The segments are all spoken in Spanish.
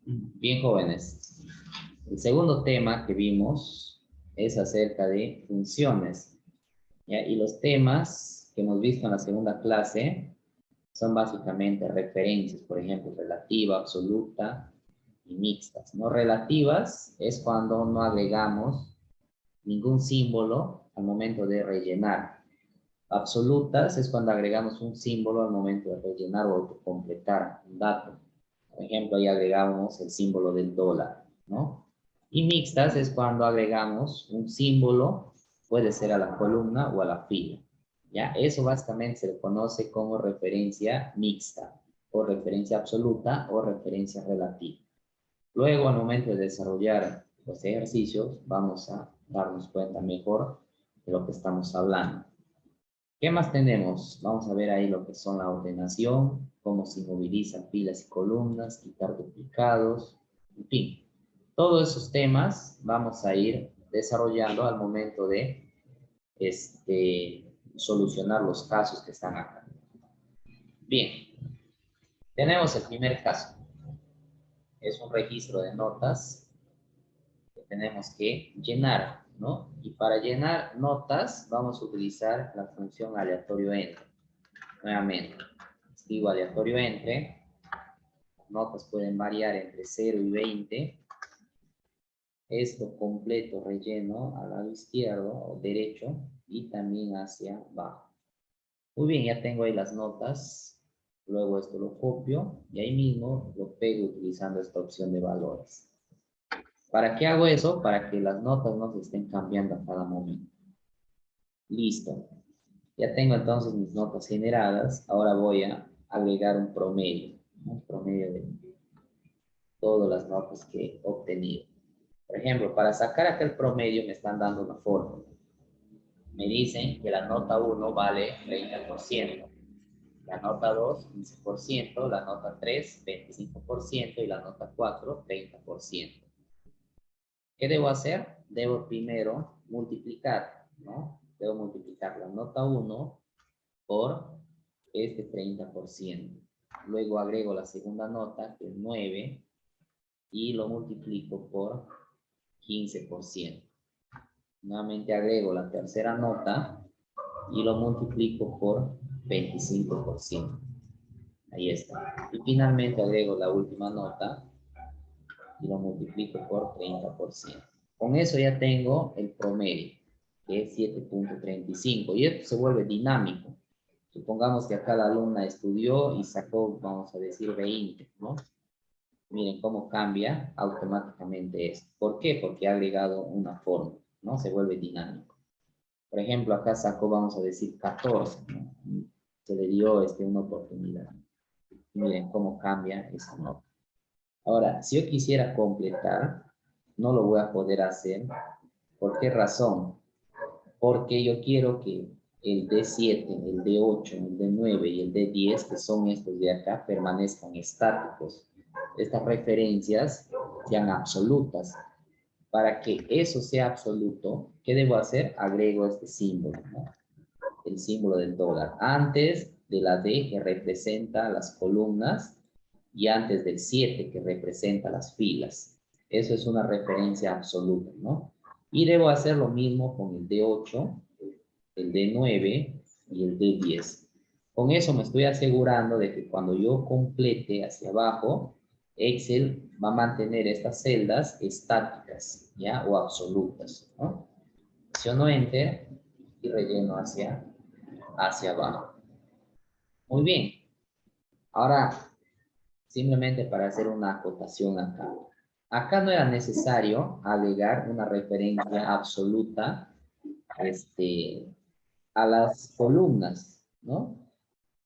Bien, jóvenes. El segundo tema que vimos es acerca de funciones, ¿ya? Y los temas que hemos visto en la segunda clase son básicamente referencias, por ejemplo, relativa, absoluta y mixtas, ¿no? Relativas es cuando no agregamos ningún símbolo al momento de rellenar. Absolutas es cuando agregamos un símbolo al momento de rellenar o completar un dato. Por ejemplo, ahí agregamos el símbolo del dólar, ¿no? Y mixtas es cuando agregamos un símbolo, puede ser a la columna o a la fila. ¿Ya? Eso básicamente se le conoce como referencia mixta, o referencia absoluta, o referencia relativa. Luego, al momento de desarrollar los ejercicios, vamos a darnos cuenta mejor de lo que estamos hablando. ¿Qué más tenemos? Vamos a ver ahí lo que son la ordenación, cómo se movilizan filas y columnas, quitar duplicados, en fin. Todos esos temas vamos a ir desarrollando al momento de solucionar los casos que están acá. Bien, tenemos el primer caso. Es un registro de notas que tenemos que llenar, ¿no? Y para llenar notas vamos a utilizar la función aleatorio entre. Nuevamente, escribo aleatorio entre, notas pueden variar entre 0 y 20. Esto completo relleno al lado izquierdo o derecho y también hacia abajo. Muy bien, ya tengo ahí las notas. Luego esto lo copio y ahí mismo lo pego utilizando esta opción de valores. ¿Para qué hago eso? Para que las notas no se estén cambiando a cada momento. Listo. Ya tengo entonces mis notas generadas. Ahora voy a agregar un promedio. Un promedio de todas las notas que he obtenido. Por ejemplo, para sacar aquel promedio me están dando una fórmula. Me dicen que la nota 1 vale 30%, la nota 2, 15%, la nota 3, 25% y la nota 4, 30%. ¿Qué debo hacer? Debo primero multiplicar, ¿no? Debo multiplicar la nota 1 por este 30%. Luego agrego la segunda nota, que es 9, y lo multiplico por 15%. Nuevamente agrego la tercera nota y lo multiplico por 25%. Ahí está. Y finalmente agrego la última nota y lo multiplico por 30%. Con eso ya tengo el promedio, que es 7.35. Y esto se vuelve dinámico. Supongamos que acá la alumna estudió y sacó, vamos a decir, 20, ¿no? Miren cómo cambia automáticamente esto. ¿Por qué? Porque ha agregado una fórmula, ¿no? Se vuelve dinámico. Por ejemplo, acá sacó, vamos a decir, 14, ¿no? Se le dio una oportunidad. Miren cómo cambia esa nota. Ahora, si yo quisiera completar, no lo voy a poder hacer. ¿Por qué razón? Porque yo quiero que el D7, el D8, el D9 y el D10, que son estos de acá, permanezcan estáticos. Estas referencias sean absolutas. Para que eso sea absoluto, ¿qué debo hacer? Agrego este símbolo, ¿no? El símbolo del dólar. Antes de la D, que representa las columnas, y antes del 7, que representa las filas. Eso es una referencia absoluta, ¿no? Y debo hacer lo mismo con el D8, el D9 y el D10. Con eso me estoy asegurando de que cuando yo complete hacia abajo, Excel va a mantener estas celdas estáticas, ¿ya? O absolutas, ¿no? Presiono Enter y relleno hacia abajo. Muy bien. Ahora, simplemente para hacer una acotación acá. Acá no era necesario agregar una referencia absoluta a las columnas, ¿no?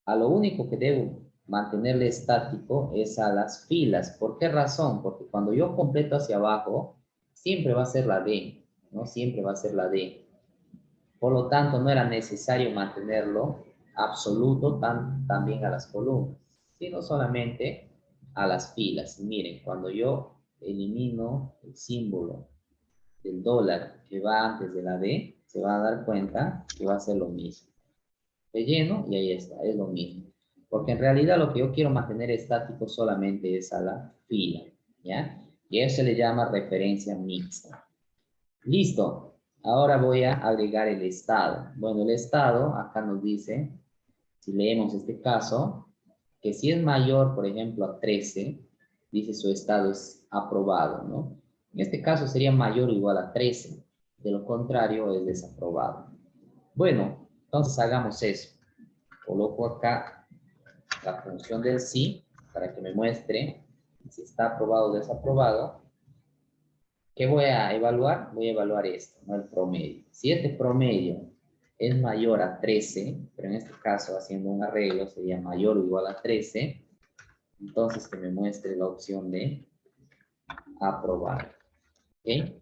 A lo único que debo mantenerle estático es a las filas. ¿Por qué razón? Porque cuando yo completo hacia abajo, siempre va a ser la D, ¿no? Siempre va a ser la D. Por lo tanto, no era necesario mantenerlo absoluto también a las columnas, sino solamente a las filas. Miren, cuando yo elimino el símbolo del dólar que va antes de la D, se va a dar cuenta que va a ser lo mismo. Relleno y ahí está, es lo mismo. Porque en realidad lo que yo quiero mantener estático solamente es a la fila. ¿ya? Y eso se le llama referencia mixta. Listo. Ahora voy a agregar el estado. Bueno, el estado acá nos dice, si leemos este caso, que si es mayor, por ejemplo, a 13, dice su estado es aprobado, ¿no? En este caso sería mayor o igual a 13. De lo contrario, es desaprobado. Bueno, entonces hagamos eso. Coloco acá la función del sí para que me muestre si está aprobado o desaprobado. ¿Qué voy a evaluar? Voy a evaluar esto, ¿no? El promedio. Si este promedio es mayor a 13, pero en este caso haciendo un arreglo sería mayor o igual a 13, entonces que me muestre la opción de aprobar. ¿Ok?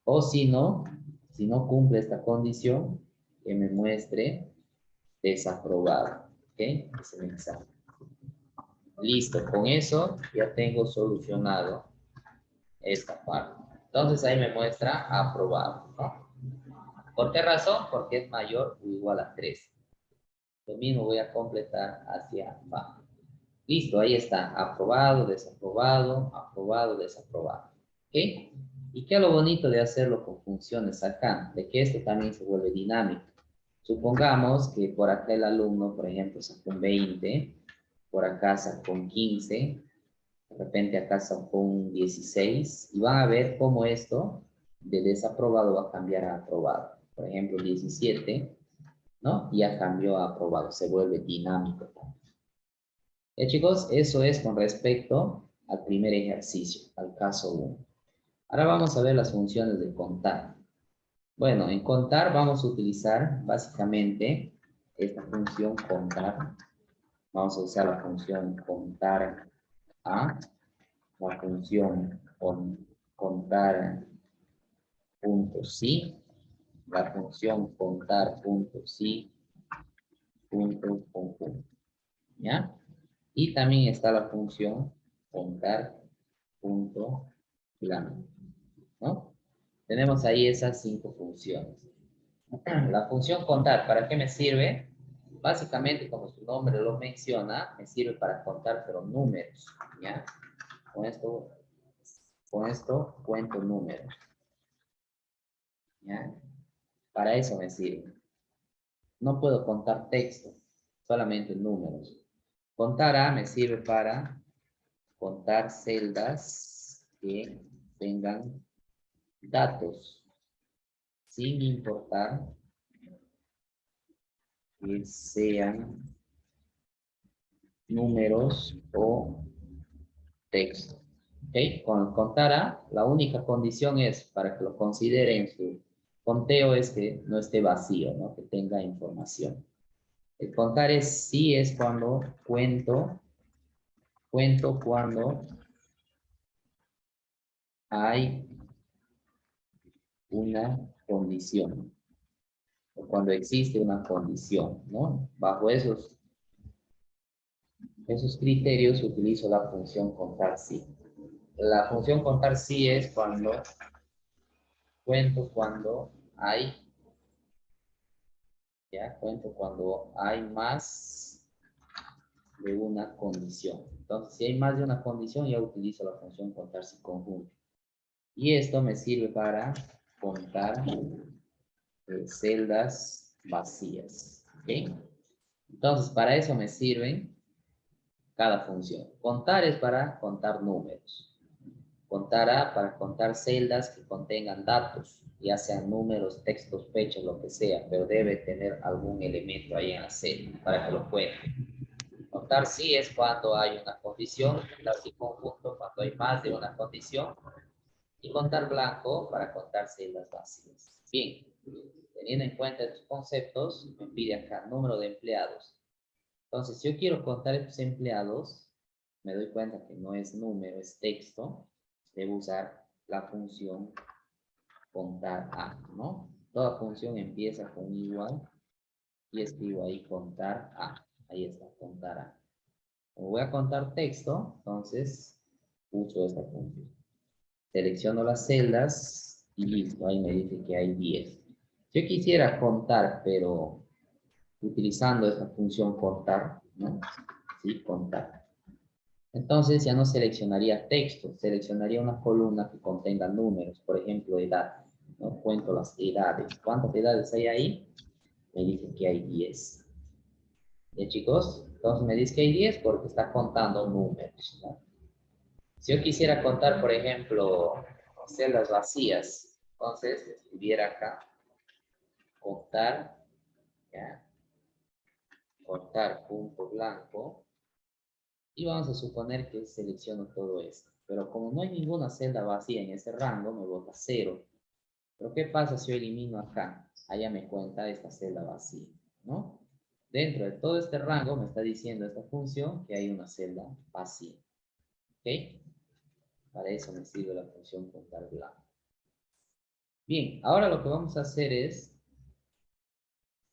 O si no cumple esta condición, que me muestre desaprobado. ¿Ok? Es el examen. Listo, con eso ya tengo solucionado esta parte. Entonces ahí me muestra aprobado, ¿no? ¿Por qué razón? Porque es mayor o igual a 3. Lo mismo voy a completar hacia abajo. Listo, ahí está. Aprobado, desaprobado, aprobado, desaprobado. ¿Ok? ¿Y qué es lo bonito de hacerlo con funciones acá? De que esto también se vuelve dinámico. Supongamos que por acá el alumno, por ejemplo, sacó un 20, por acá sacó un 15, de repente acá sacó un 16, y van a ver cómo esto de desaprobado va a cambiar a aprobado. Por ejemplo, 17, ¿no? Ya cambió a aprobado, se vuelve dinámico. Chicos, eso es con respecto al primer ejercicio, al caso 1. Ahora vamos a ver las funciones de contar. Bueno, en contar vamos a utilizar básicamente esta función contar. Vamos a usar la función contar a, la función contar punto sí, la función contar punto sí, punto conjunto. ¿Ya? Y también está la función contar punto plano, ¿no? Tenemos ahí esas 5 funciones. La función contar, ¿para qué me sirve? Básicamente, como su nombre lo menciona, me sirve para contar, pero números, ¿ya? Con esto cuento números, ¿ya? Para eso me sirve. No puedo contar texto, solamente números. Contar A me sirve para contar celdas que tengan datos, sin importar que sean números o texto. ¿Ok? Con contar A, la única condición es, para que lo considere en su conteo, es que no esté vacío, ¿no? Que tenga información. El contar es, sí es cuando cuento cuando hay una condición, o cuando existe una condición, ¿no? Bajo esos criterios utilizo la función contar sí. La función contar sí es cuando cuento cuando hay, ya cuento cuando hay más de una condición. Entonces, si hay más de una condición, ya utilizo la función contar sí conjunto. Y esto me sirve para contar celdas vacías. ¿Ok? Entonces, para eso me sirven cada función. Contar es para contar números. Contar A para contar celdas que contengan datos, ya sean números, textos, fechas, lo que sea, pero debe tener algún elemento ahí en la celda para que lo cuente. Contar sí es cuando hay una condición, contar sí conjunto cuando hay más de una condición, y contar blanco para contar celdas vacías. Bien, teniendo en cuenta estos conceptos, me pide acá número de empleados. Entonces, si yo quiero contar estos empleados, me doy cuenta que no es número, es texto, debo usar la función contar A, ¿no? Toda función empieza con igual y escribo ahí contar A. Ahí está, contar A. Como voy a contar texto, entonces uso esta función. Selecciono las celdas y listo, ahí me dice que hay 10. Si yo quisiera contar, pero utilizando esta función contar, ¿no? Sí, contar. Entonces ya no seleccionaría texto, seleccionaría una columna que contenga números, por ejemplo, edad. ¿No? Cuento las edades. ¿Cuántas edades hay ahí? Me dice que hay 10. ¿Ya, chicos? Entonces me dice que hay 10 porque está contando números, ¿no? Si yo quisiera contar, por ejemplo, celdas vacías, entonces escribiera acá, contar, ¿ya? Contar punto blanco, y vamos a suponer que selecciono todo esto. Pero como no hay ninguna celda vacía en ese rango, me bota 0. Pero ¿qué pasa si yo elimino acá? Allá me cuenta esta celda vacía, ¿no? Dentro de todo este rango me está diciendo esta función que hay una celda vacía. ¿Ok? Para eso me sirve la función contar blanco. Bien, ahora lo que vamos a hacer es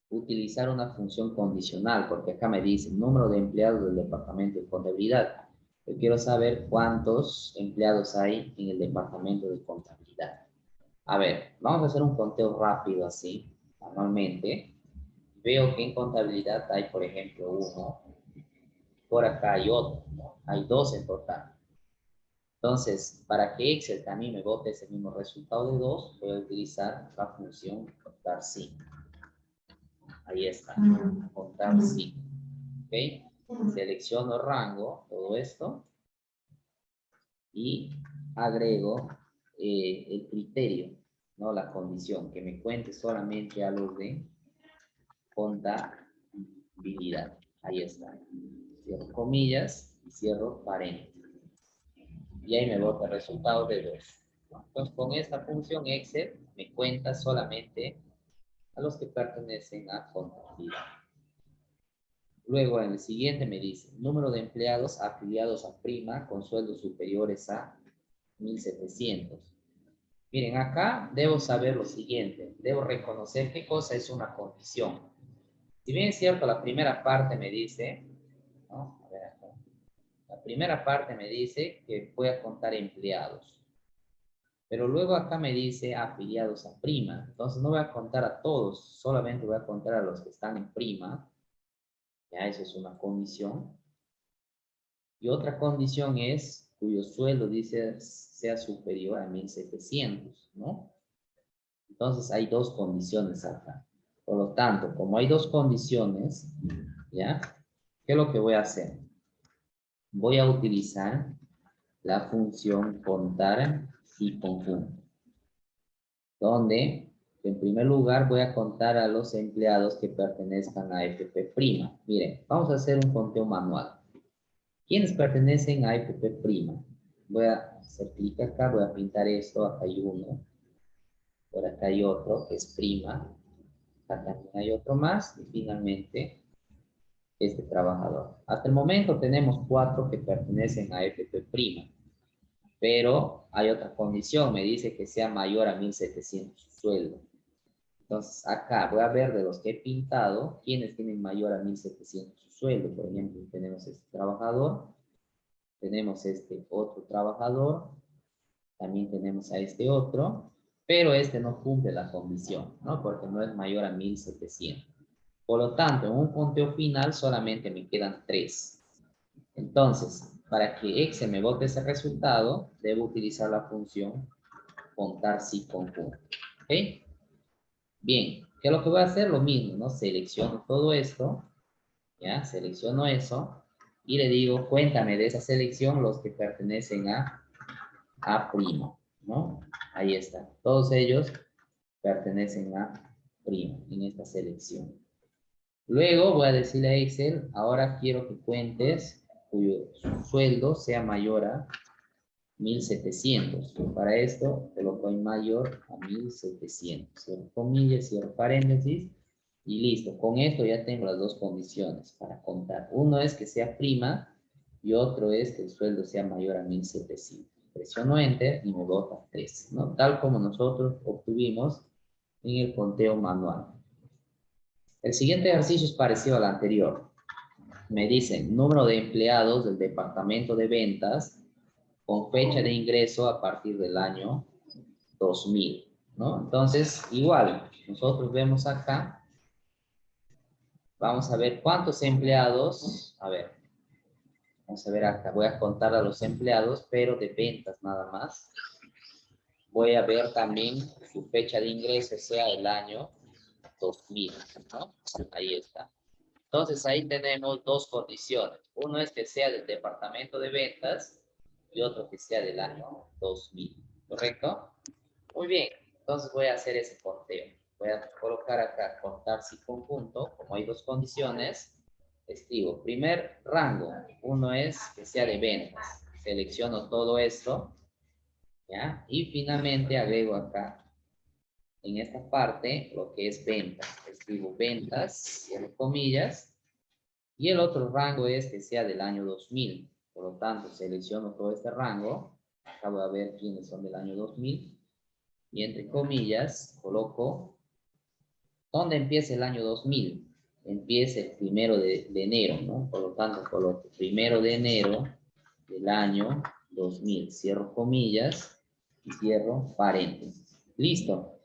utilizar una función condicional, porque acá me dice número de empleados del departamento de contabilidad. Yo quiero saber cuántos empleados hay en el departamento de contabilidad. A ver, vamos a hacer un conteo rápido así, manualmente. Veo que en contabilidad hay, por ejemplo, uno, por acá hay otro, ¿no? Hay 2 en total. Entonces, para que Excel también me bote ese mismo resultado de 2, voy a utilizar la función contar sí. Ahí está, contar sí. ¿Ok? Selecciono rango, todo esto, y agrego el criterio, ¿no? La condición, que me cuente solamente a los de contabilidad. Ahí está. Cierro comillas y cierro paréntesis. Y ahí me bota el resultado de 2. Entonces, con esta función Excel me cuenta solamente a los que pertenecen a contabilidad. Luego, en el siguiente me dice, número de empleados afiliados a Prima con sueldos superiores a 1.700. Miren, acá debo saber lo siguiente. Debo reconocer qué cosa es una condición. Si bien es cierto, la primera parte me dice, ¿no? A ver acá. La primera parte me dice que voy a contar empleados. Pero luego acá me dice afiliados a Prima. Entonces no voy a contar a todos, solamente voy a contar a los que están en Prima. Ya, eso es una condición. Y otra condición es cuyo sueldo dice sea superior a 1.700, ¿no? Entonces hay dos condiciones acá. Por lo tanto, como hay dos condiciones, ¿ya? ¿Qué es lo que voy a hacer? Voy a utilizar la función contar y conjunto, donde en primer lugar voy a contar a los empleados que pertenezcan a FP'. Miren, vamos a hacer un conteo manual. ¿Quiénes pertenecen a FP'? Voy a hacer clic acá, voy a pintar esto, acá hay uno, por acá hay otro, que es prima, acá también hay otro más, y finalmente este trabajador. Hasta el momento tenemos 4 que pertenecen a FP', pero hay otra condición, me dice que sea mayor a 1.700 su sueldo. Entonces acá voy a ver de los que he pintado, quiénes tienen mayor a 1.700 su sueldo. Por ejemplo, tenemos este trabajador, tenemos este otro trabajador, también tenemos a este otro, pero este no cumple la condición, ¿no? Porque no es mayor a 1.700. Por lo tanto, en un conteo final solamente me quedan 3. Entonces, para que Excel me bote ese resultado, debo utilizar la función contar si conjunto. ¿Ok? Bien, ¿qué es lo que voy a hacer? Lo mismo, ¿no? Selecciono todo esto, ¿ya? Selecciono eso y le digo, cuéntame de esa selección los que pertenecen a primo, ¿no? Ahí está. Todos ellos pertenecen a primo en esta selección. Luego voy a decirle a Excel, ahora quiero que cuentes cuyo sueldo sea mayor a 1.700. Para esto coloco en mayor a 1.700. Cierro comillas, cierro paréntesis y listo. Con esto ya tengo las dos condiciones para contar. Uno es que sea prima y otro es que el sueldo sea mayor a 1.700. Presiono Enter y me bota 3, ¿no? Tal como nosotros obtuvimos en el conteo manual. El siguiente ejercicio es parecido al anterior. Me dicen número de empleados del departamento de ventas con fecha de ingreso a partir del año 2000, ¿no? Entonces, igual, nosotros vemos acá, vamos a ver cuántos empleados, a ver, Vamos a ver acá, voy a contar a los empleados, pero de ventas nada más. Voy a ver también su fecha de ingreso, sea el año 2000, ¿no? Ahí está. Entonces ahí tenemos dos condiciones. Uno es que sea del departamento de ventas y otro que sea del año 2000, ¿correcto? Muy bien, entonces voy a hacer ese conteo. Voy a colocar acá contar si conjunto, como hay dos condiciones, escribo primer rango, uno es que sea de ventas. Selecciono todo esto, ¿ya? Y finalmente agrego acá, en esta parte, lo que es ventas. Escribo ventas, cierro comillas, y el otro rango es que sea del año 2000. Por lo tanto, selecciono todo este rango. Acabo de ver quiénes son del año 2000. Y entre comillas, coloco, ¿dónde empieza el año 2000? Empieza el 1 de enero, ¿no? Por lo tanto, coloco 1 de enero del año 2000. Cierro comillas y cierro paréntesis. Listo.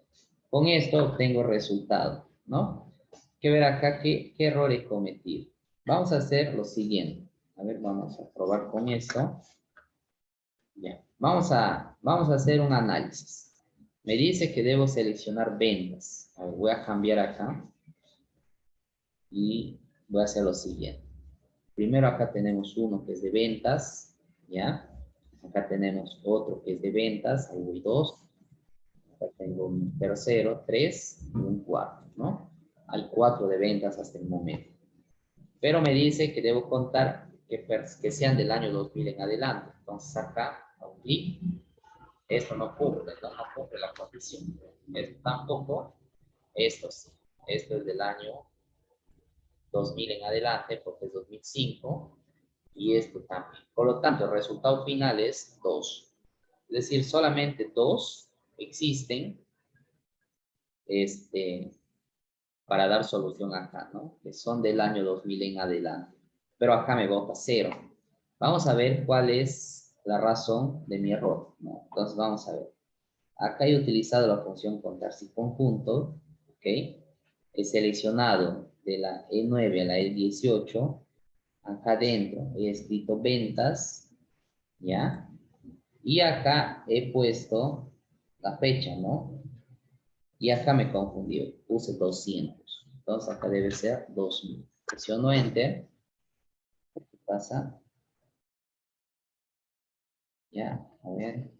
Con esto obtengo resultado, ¿no? Que ver acá qué error he cometido. Vamos a hacer lo siguiente. A ver, vamos a probar con esto. Ya. Vamos a hacer un análisis. Me dice que debo seleccionar ventas. A ver, voy a cambiar acá. Y voy a hacer lo siguiente. Primero acá tenemos uno que es de ventas. ¿Ya? Acá tenemos otro que es de ventas. Ahí voy dos. Acá tengo un tercero, 3 y un cuarto, ¿no? Hay 4 de ventas hasta el momento. Pero me dice que debo contar que sean del año 2000 en adelante. Entonces acá, hago clic. Esto no cumple, no cumple la condición. Esto tampoco. Esto sí. Esto es del año 2000 en adelante porque es 2005. Y esto también. Por lo tanto, el resultado final es 2. Es decir, solamente 2 existen para dar solución acá, ¿no? Que son del año 2000 en adelante. Pero acá me bota 0. Vamos a ver cuál es la razón de mi error, ¿no? Entonces vamos a ver. Acá he utilizado la función contar si conjunto, ¿ok? He seleccionado de la E9 a la E18. Acá dentro he escrito ventas, ¿ya? Y acá he puesto la fecha, ¿no? Y acá me confundí, puse 200. Entonces acá debe ser 2000. Presiono Enter. ¿Qué pasa? Ya, a ver.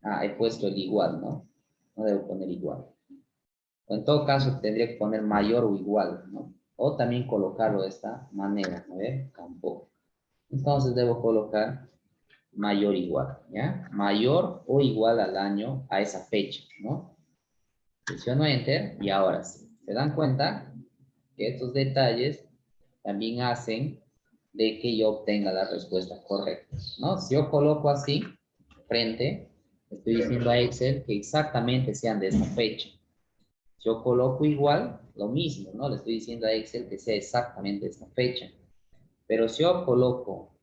Ah, he puesto el igual, ¿no? No debo poner igual. O en todo caso tendría que poner mayor o igual, ¿no? O también colocarlo de esta manera, a ver, tampoco. Entonces debo colocar mayor o igual, ¿ya? Mayor o igual al año, a esa fecha, ¿no? Presiono Enter y ahora sí. ¿Se dan cuenta? Que estos detalles también hacen de que yo obtenga la respuesta correcta, ¿no? Si yo coloco así, frente, estoy diciendo a Excel que exactamente sean de esta fecha. Si yo coloco igual, lo mismo, ¿no? Le estoy diciendo a Excel que sea exactamente de esta fecha. Pero si yo coloco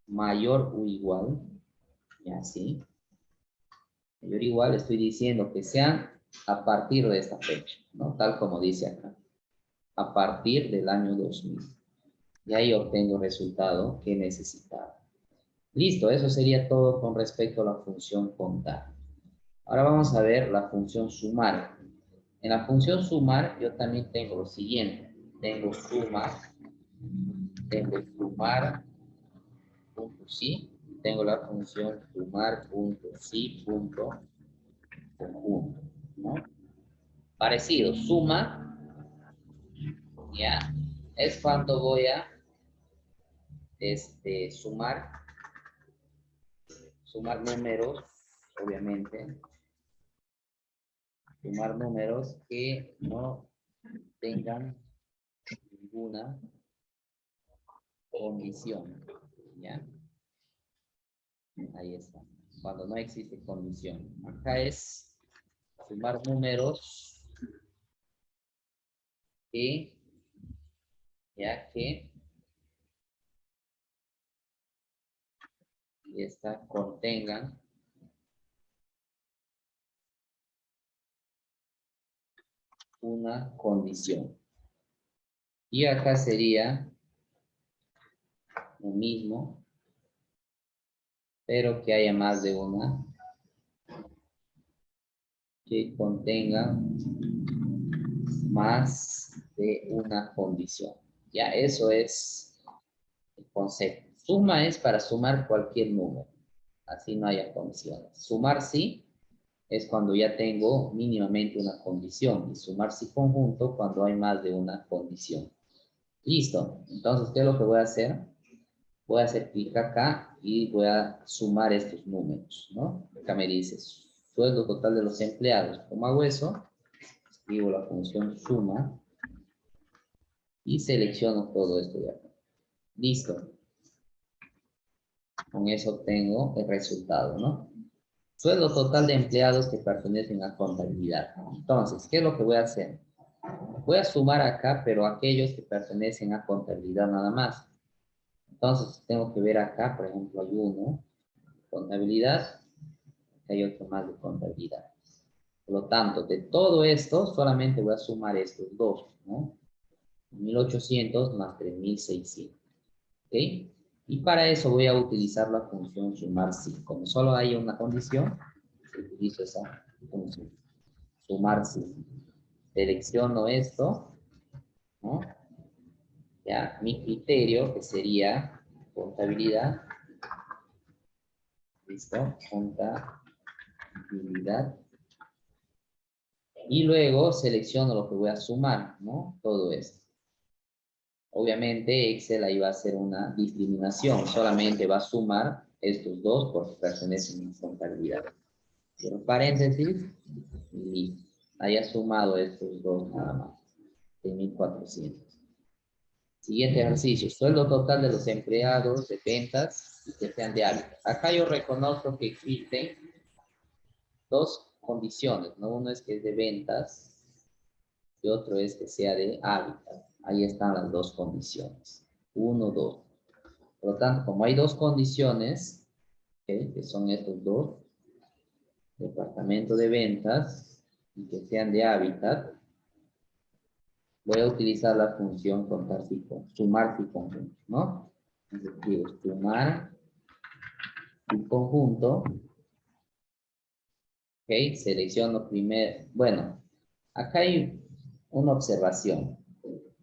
mayor o igual, y así, mayor o igual, estoy diciendo que sean a partir de esta fecha, ¿no? Tal como dice acá, a partir del año 2000. Y ahí obtengo el resultado que necesitaba. Listo, eso sería todo con respecto a la función contar. Ahora vamos a ver la función sumar. En la función sumar yo también tengo lo siguiente. Tengo sumar punto sí. Tengo la función sumar punto sí punto conjunto, ¿no? Parecido, suma, ya, es cuando voy a sumar números, obviamente, sumar números que no tengan ninguna condición, ¿ya? Ahí está, cuando no existe condición. Acá es sumar números que, ya que, contengan una condición. Y acá sería lo mismo, pero que haya más de una, que contenga más de una condición. Ya, eso es el concepto. Suma es para sumar cualquier número, así no haya condiciones. Sumar sí es cuando ya tengo mínimamente una condición, y sumar sí conjunto cuando hay más de una condición. Listo. Entonces, ¿qué es lo que voy a hacer? Voy a hacer clic acá y voy a sumar estos números, ¿no? Acá me dice sueldo total de los empleados. ¿Cómo hago eso? Escribo la función suma y selecciono todo esto de acá. Listo. Con eso obtengo el resultado, ¿no? Sueldo total de empleados que pertenecen a contabilidad. Entonces, ¿qué es lo que voy a hacer? Voy a sumar acá, pero aquellos que pertenecen a contabilidad nada más. Entonces, tengo que ver acá, por ejemplo, hay uno, contabilidad, hay otro más de contabilidad. Por lo tanto, de todo esto, solamente voy a sumar estos dos, ¿no? 1800 más 3600. ¿Ok? Y para eso voy a utilizar la función sumar sí. Como solo hay una condición, utilizo esa función. Sumar sí. Selecciono esto, ¿no? Ya, mi criterio, que sería contabilidad. Listo. Contabilidad. Y luego selecciono lo que voy a sumar, ¿no? Todo esto. Obviamente Excel ahí va a hacer una discriminación, solamente va a sumar estos dos porque pertenecen a contabilidad. Cierro paréntesis y listo. Haya sumado estos dos nada más, de 1400. Siguiente ejercicio, sueldo total de los empleados de ventas y que sean de hábitat. Acá yo reconozco que existen dos condiciones, ¿no? Uno es que es de ventas y otro es que sea de hábitat. Ahí están las dos condiciones. 1, 2. Por lo tanto, como hay dos condiciones, ¿okay? Que son estos dos, departamento de ventas y que sean de hábitat, voy a utilizar la función sumar y conjunto, ¿no? Entonces escribo sumar y conjunto, ¿ok? Selecciono primero, bueno, acá hay una observación.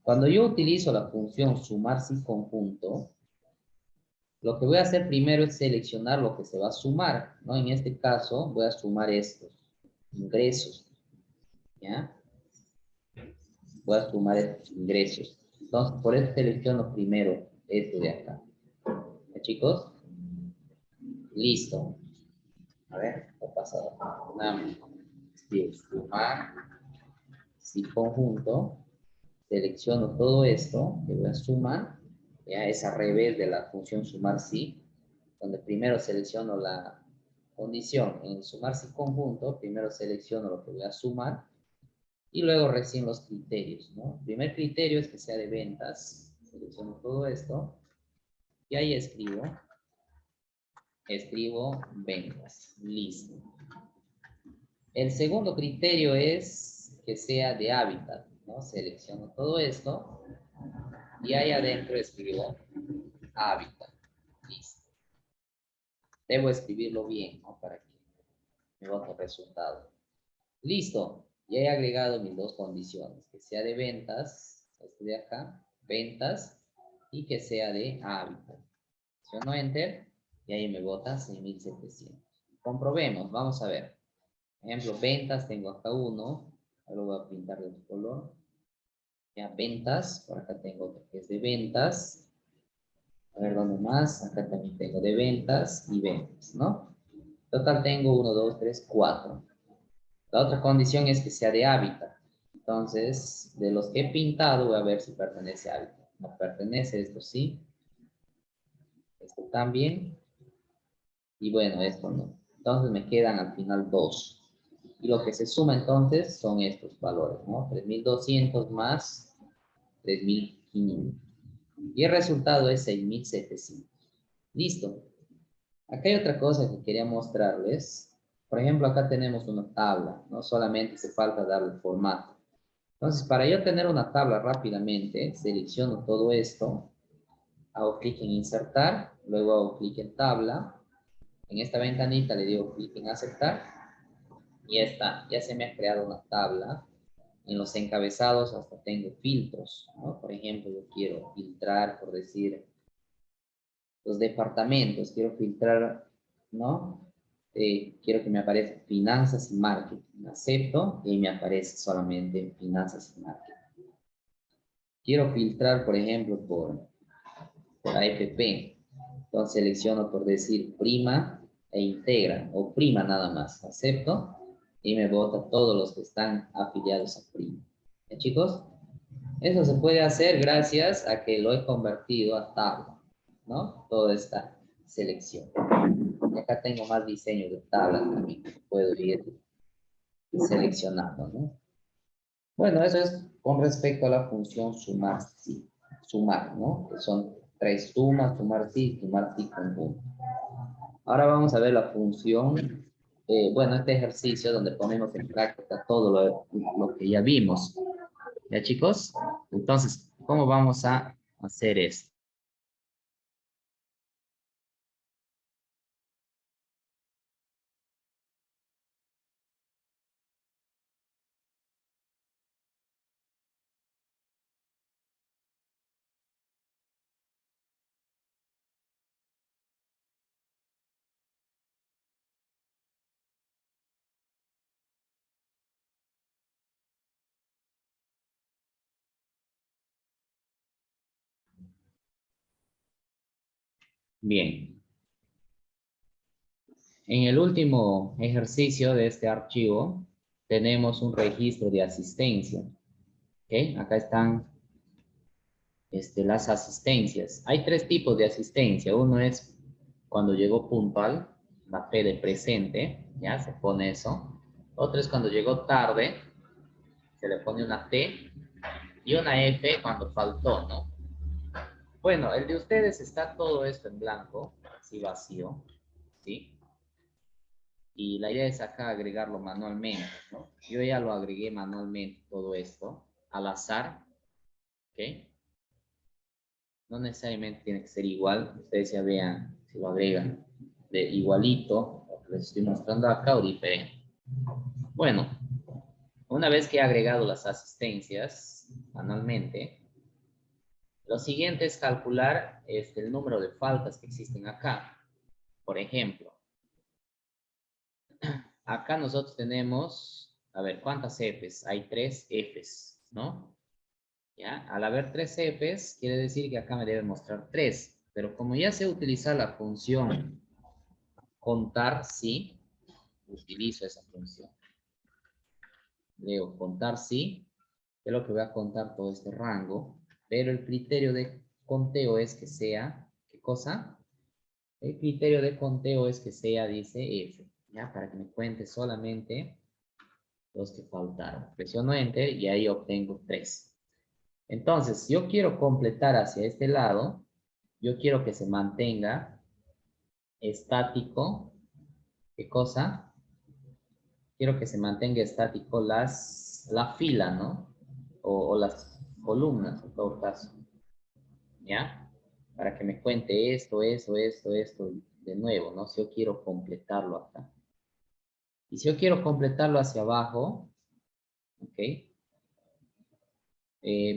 Cuando yo utilizo la función sumar y conjunto, lo que voy a hacer primero es seleccionar lo que se va a sumar, ¿no? En este caso voy a sumar estos ingresos, ¿ya? Voy a sumar estos ingresos. Entonces, por eso selecciono primero esto de acá. ¿Ya, chicos? Listo. A ver, ¿qué ha pasado? Sumar, sí, conjunto. Selecciono todo esto que voy a sumar. Ya es al revés de la función sumar sí, donde primero selecciono la condición. En sumar sí conjunto, primero selecciono lo que voy a sumar y luego recién los criterios, ¿no? El primer criterio es que sea de ventas. Selecciono todo esto y ahí escribo ventas. Listo. El segundo criterio es que sea de hábitat, ¿no? Selecciono todo esto y ahí adentro escribo hábitat. Listo. Debo escribirlo bien, ¿no? Para que me bote el resultado. Listo. Ya he agregado mis dos condiciones, que sea de ventas, este de acá, ventas, y que sea de hábitat. Presiono Enter y ahí me bota 6700. Comprobemos, vamos a ver. Ejemplo, ventas, tengo acá uno, ahora voy a pintar de otro color. Ya, ventas, por acá tengo otro que es de ventas. A ver, ¿dónde más? Acá también tengo de ventas y ventas, ¿no? Total tengo 1, 2, 3, 4. La otra condición es que sea de hábitat. Entonces, de los que he pintado, voy a ver si pertenece a hábitat. No pertenece, esto sí. Esto también. Y bueno, esto no. Entonces me quedan al final 2. Y lo que se suma entonces son estos valores, ¿no? 3200 más 3500. Y el resultado es 6700. Listo. Acá hay otra cosa que quería mostrarles. Por ejemplo, acá tenemos una tabla, ¿no? Solamente hace falta darle formato. Entonces, para yo tener una tabla rápidamente, selecciono todo esto hago clic en insertar, luego hago clic en tabla. En esta ventanita le digo clic en aceptar y ya está, ya se me ha creado una tabla. En los encabezados hasta tengo filtros, ¿no? Por ejemplo, yo quiero filtrar, por decir, los departamentos, quiero filtrar, ¿no? Quiero que me aparezca finanzas y marketing. Acepto y me aparece solamente finanzas y marketing. Quiero filtrar, por ejemplo, por AFP. Entonces selecciono por decir prima e integra, o prima nada más. Acepto y me bota todos los que están afiliados a prima. ¿Ya, chicos? Eso se puede hacer gracias a que lo he convertido a tabla, ¿no? Toda esta selección. Y acá tengo más diseño de tablas también que puedo ir seleccionando, ¿no? Bueno, eso es con respecto a la función sumar, sí, sumar, ¿no? Que son tres sumas, sumar sí con punto. Ahora vamos a ver la función, bueno, este ejercicio donde ponemos en práctica todo lo que ya vimos. ¿Ya, chicos? Entonces, ¿cómo vamos a hacer esto? Bien. En el último ejercicio de este archivo, tenemos un registro de asistencia. ¿Ok? Acá están las asistencias. Hay tres tipos de asistencia. Uno es cuando llegó puntual, la P de presente, ya se pone eso. Otro es cuando llegó tarde, se le pone una T. Y una F cuando faltó, ¿no? Bueno, el de ustedes está todo esto en blanco, así vacío, ¿sí? Y la idea es acá agregarlo manualmente, ¿no? Yo ya lo agregué manualmente todo esto, al azar, ¿ok? No necesariamente tiene que ser igual, ustedes ya vean si lo agregan de igualito, lo que les estoy mostrando acá o diferente. Bueno, una vez que he agregado las asistencias manualmente, lo siguiente es calcular el número de faltas que existen acá. Por ejemplo, acá nosotros tenemos, a ver, ¿cuántas Fs? Hay 3 Fs, ¿no? ¿Ya? Al haber 3 Fs, quiere decir que acá me debe mostrar 3. Pero como ya sé utilizar la función contar sí, utilizo esa función. Leo contar sí, es lo que voy a contar todo este rango, pero el criterio de conteo es que sea, ¿qué cosa? El criterio de conteo es que sea, dice F, ¿ya? Para que me cuente solamente los que faltaron. Presiono Enter y ahí obtengo 3. Entonces, si yo quiero completar hacia este lado, yo quiero que se mantenga estático. ¿Qué cosa? Quiero que se mantenga estático la fila, ¿no? O las columnas, en todo caso. ¿Ya? Para que me cuente esto, esto, de nuevo, ¿no? Si yo quiero completarlo acá. Y si yo quiero completarlo hacia abajo, ¿ok?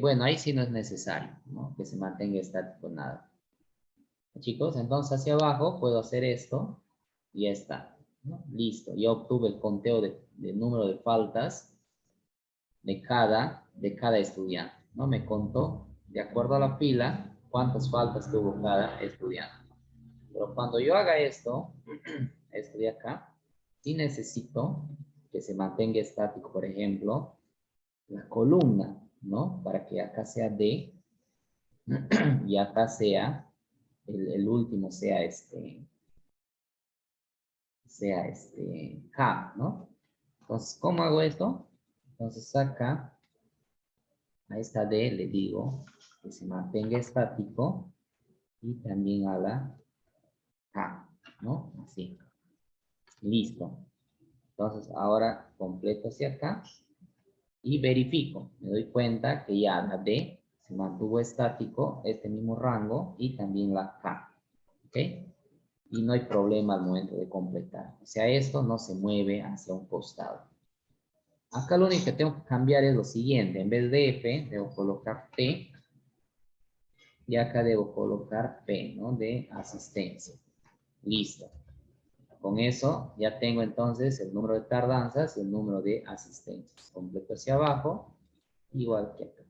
Bueno, ahí sí no es necesario, ¿no? Que se mantenga estático nada. Chicos, entonces hacia abajo puedo hacer esto y ya está, ¿no? Listo, ya obtuve el conteo de número de faltas de cada estudiante, ¿no? Me contó, de acuerdo a la fila, cuántas faltas tuvo cada estudiante. Pero cuando yo haga esto de acá, sí necesito que se mantenga estático, por ejemplo, la columna, ¿no? Para que acá sea D y acá sea, el último sea K, ¿no? Entonces, ¿cómo hago esto? Entonces acá, a esta D le digo que se mantenga estático y también a la K, ¿no? Así. Listo. Entonces, ahora completo hacia acá y verifico. Me doy cuenta que ya la D Se mantuvo estático este mismo rango y también la K. ¿Ok? Y no hay problema al momento de completar. O sea, esto no se mueve hacia un costado. Acá lo único que tengo que cambiar es lo siguiente. En vez de F, debo colocar P. Y acá debo colocar P, ¿no? De asistencia. Listo. Con eso ya tengo entonces el número de tardanzas y el número de asistencias. Completo hacia abajo, igual que acá.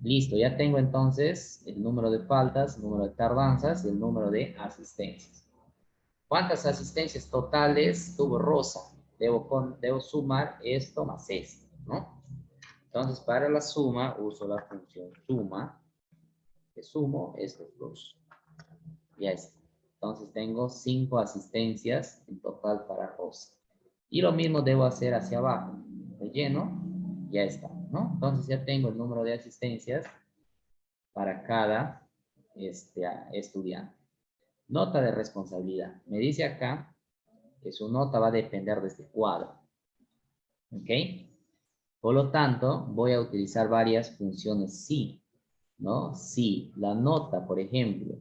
Listo, ya tengo entonces el número de faltas, el número de tardanzas y el número de asistencias. ¿Cuántas asistencias totales tuvo Rosa? Debo sumar esto más esto, ¿no? Entonces, para la suma, uso la función suma, que sumo estos dos. Ya está. Entonces, tengo 5 asistencias en total para Rosa. Y lo mismo debo hacer hacia abajo. Relleno, ya está, ¿no? Entonces, ya tengo el número de asistencias para cada estudiante. Nota de responsabilidad. Me dice acá que su nota va a depender de este cuadro. ¿Ok? Por lo tanto, voy a utilizar varias funciones si, ¿no? Si la nota, por ejemplo,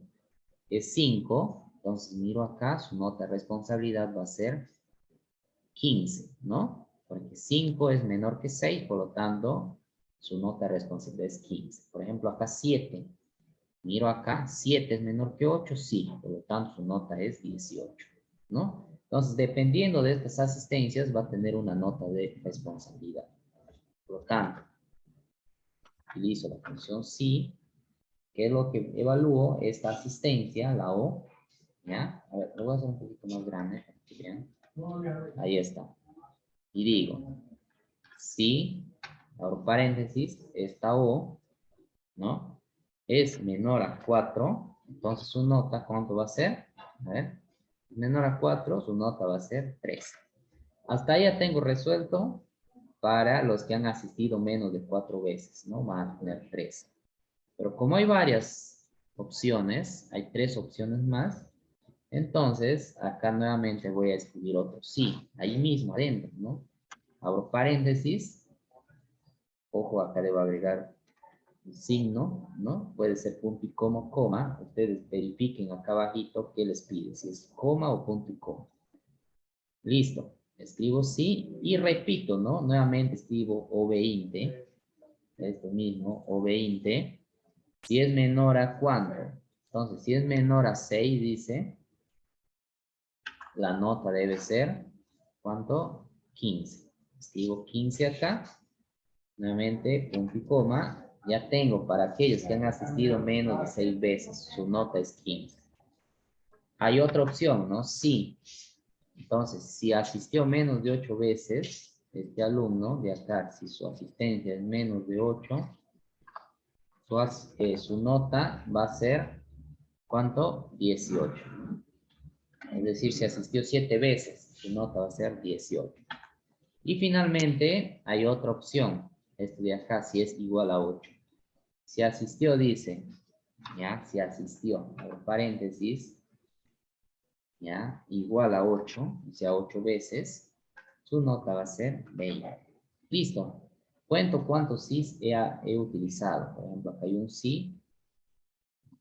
es 5, entonces miro acá, su nota de responsabilidad va a ser 15, ¿no? Porque 5 es menor que 6, por lo tanto, su nota de responsabilidad es 15. Por ejemplo, acá 7. Miro acá, 7 es menor que 8, sí, por lo tanto su nota es 18, ¿no? Entonces, dependiendo de estas asistencias, va a tener una nota de responsabilidad. Por lo tanto, utilizo la función si, que es lo que evalúo esta asistencia, la O, ¿ya? A ver, lo voy a hacer un poquito más grande, para que vean. Ahí está. Y digo, si, abro paréntesis, esta O, ¿no? Es menor a 4, entonces su nota, ¿cuánto va a ser? A ver, menor a 4, su nota va a ser 3. Hasta ahí ya tengo resuelto para los que han asistido menos de 4 veces, ¿no? Van a tener 3. Pero como hay varias opciones, hay 3 opciones más, entonces acá nuevamente voy a escribir otro sí, ahí mismo adentro, ¿no? Abro paréntesis, ojo, acá debo agregar signo, ¿no? Puede ser punto y coma. Ustedes verifiquen acá abajito qué les pide, si es coma o punto y coma. Listo. Escribo sí y repito, ¿no? Nuevamente escribo O20. Esto mismo, O20. Si es menor a ¿cuánto? Entonces, si es menor a 6, dice, la nota debe ser, ¿cuánto? 15. Escribo 15 acá. Nuevamente, punto y coma. Ya tengo para aquellos que han asistido menos de 6 veces. Su nota es 15. Hay otra opción, ¿no? Sí. Entonces, si asistió menos de 8 veces, este alumno de acá, si su asistencia es menos de 8, su nota va a ser, ¿cuánto? 18. Es decir, si asistió 7 veces, su nota va a ser 18. Y finalmente, hay otra opción. Este de acá, si es igual a 8. Si asistió, dice, ¿ya? Si asistió, en paréntesis, ¿ya? Igual a 8, o sea, 8 veces, su nota va a ser 20. Listo. Cuento cuántos sí he utilizado. Por ejemplo, acá hay un sí,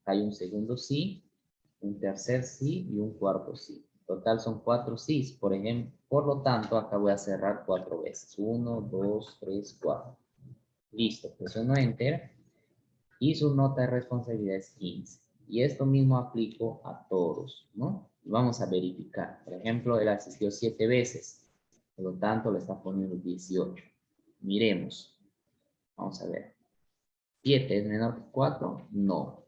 acá hay un segundo sí, un tercer sí y un cuarto sí. Total son 4 sís, por ejemplo. Por lo tanto, acá voy a cerrar 4 veces. 1, 2, 3, 4. Listo. Presiono Enter. Y su nota de responsabilidad es 15. Y esto mismo aplico a todos, ¿no? Vamos a verificar. Por ejemplo, él asistió 7 veces. Por lo tanto, le está poniendo 18. Miremos. Vamos a ver. 7 es menor que 4, no.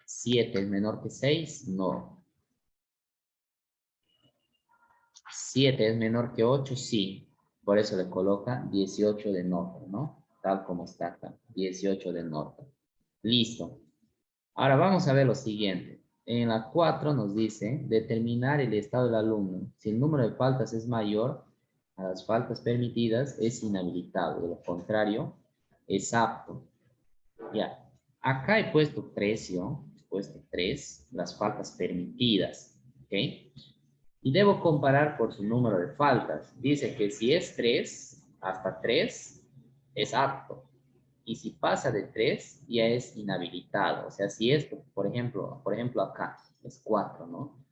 7 es menor que 6, no. 7 es menor que 8, sí. Por eso le coloca 18 de nota, ¿no? Tal como está acá. 18 de nota. Listo. Ahora vamos a ver lo siguiente. En la 4 nos dice determinar el estado del alumno. Si el número de faltas es mayor a las faltas permitidas, es inhabilitado. De lo contrario, es apto. Ya. Acá he puesto 3, ¿yo? He puesto 3, las faltas permitidas. ¿Ok? Y debo comparar por su número de faltas. Dice que si es 3, hasta 3, es apto. Y si pasa de 3, ya es inhabilitado. O sea, si esto, por ejemplo acá es 4, ¿no?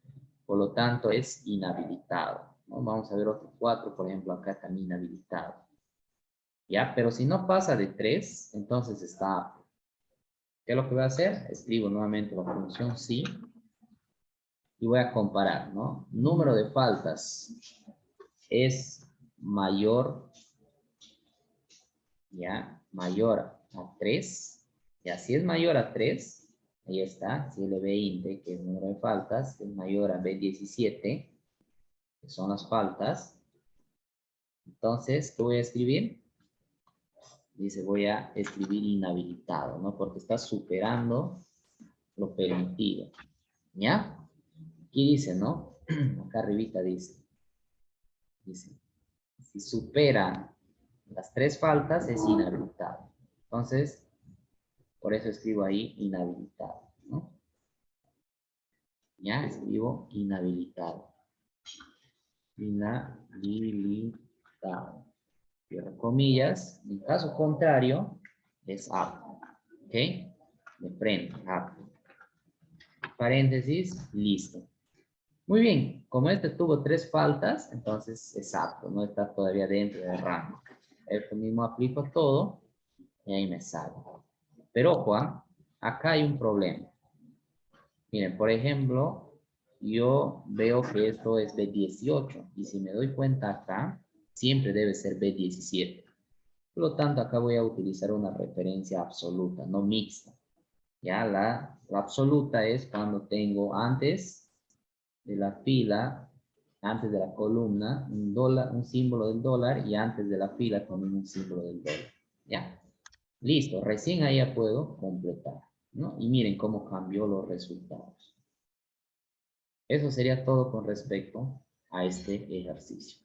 Por lo tanto, es inhabilitado, ¿no? Vamos a ver otro 4, por ejemplo, acá también inhabilitado. ¿Ya? Pero si no pasa de 3, entonces está apto. ¿Qué es lo que voy a hacer? Escribo nuevamente la función sí y voy a comparar, ¿no? Número de faltas es mayor, ¿ya? Mayor a 3. Ya, si es mayor a 3, ahí está, si LB20, que es el número de faltas, es mayor a B17, que son las faltas. Entonces, ¿qué voy a escribir? Dice, voy a escribir inhabilitado, ¿no? Porque está superando lo permitido, ¿ya? Aquí dice, ¿no? Acá arribita dice, si supera las 3 faltas es inhabilitado. Entonces, por eso escribo ahí inhabilitado, ¿no? Ya escribo inhabilitado. Inhabilitado. Cierro comillas. En caso contrario, es apto. ¿Ok? De frente, apto. Paréntesis, listo. Muy bien, como este tuvo 3 faltas, entonces es apto, no está todavía dentro del rango. Esto mismo aplico todo y ahí me sale. Pero ojo, acá hay un problema. Miren, por ejemplo, yo veo que esto es B18 y si me doy cuenta acá, siempre debe ser B17. Por lo tanto, acá voy a utilizar una referencia absoluta, no mixta. Ya la absoluta es cuando tengo antes de la fila, antes de la columna, un símbolo del dólar y antes de la fila también un símbolo del dólar. Ya. Listo, recién ahí ya puedo completar, ¿no? Y miren cómo cambió los resultados. Eso sería todo con respecto a este ejercicio.